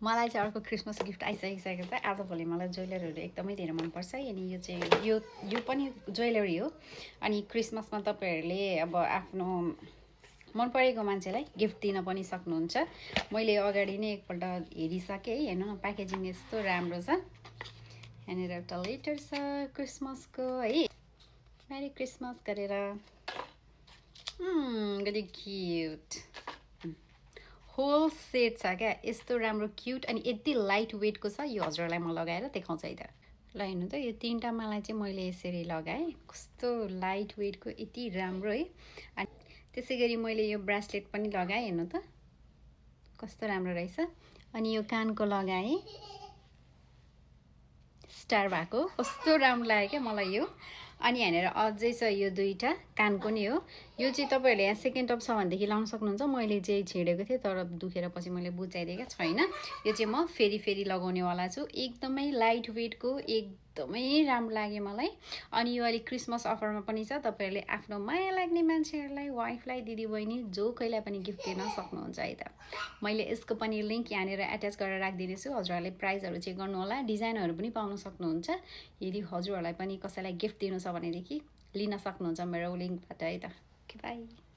मलाई चाहिँ अर्को क्रिसमस गिफ्ट आइसकिसकेको छ आजभोलि मलाई ज्वेलरीहरू एकदमै धेरै मनपर्छ अनि यो चाहिँ यो पनि ज्वेलरी हो अनि क्रिसमसमा तपाईँहरूले अब आफ्नो मन परेको मान्छेलाई गिफ्ट दिन पनि सक्नुहुन्छ मैले अगाडि नै एकपल्ट हेरिसकेँ है हेर्नु न प्याकेजिङ यस्तो राम्रो छ यहाँनिर एउटा लेटर छ क्रिसमसको है मेरी क्रिसमस गरेर भेरी क्युट होल सेट छ क्या यस्तो राम्रो क्युट अनि यति लाइट वेटको छ यो हजुरलाई म लगाएर देखाउँछु है त ल हेर्नु त यो तीनटा माला चाहिँ मैले यसरी लगाएँ कस्तो लाइट वेटको यति राम्रो है अनि त्यसै गरी मैले यो ब्रासलेट पनि लगाएँ हेर्नु त कस्तो राम्रो रहेछ अनि यो कानको लगाएँ स्टार भएको कस्तो राम्रो लाग्यो क्या मलाई यो अनि यहाँनिर अझै छ यो दुईटा कानको नि हो यो चाहिँ तपाईँहरूले यहाँ सेकेन्ड टप छ भनेदेखि लाउन सक्नुहुन्छ मैले चाहिँ छिडेको थिएँ तर दुखेर पछि मैले बुझाइदिएको छैन यो चाहिँ म फेरि फेरि लगाउनेवाला छु एकदमै लाइट वेटको एकदमै राम्रो लाग्यो मलाई अनि यो अहिले क्रिसमस अफरमा पनि छ तपाईँहरूले आफ्नो माया लाग्ने मान्छेहरूलाई वाइफलाई दिदीबहिनी जो कोहीलाई पनि गिफ्ट दिन सक्नुहुन्छ है त मैले यसको पनि लिङ्क यहाँनिर एट्याच गरेर राखिदिनेछु हजुरहरूले प्राइसहरू चेक गर्नुहोला डिजाइनहरू पनि पाउन सक्नुहुन्छ यदि हजुरहरूलाई पनि कसैलाई गिफ्ट दिनु छ भनेदेखि लिन सक्नुहुन्छ मेरो लिङ्कबाट है त ओके बाई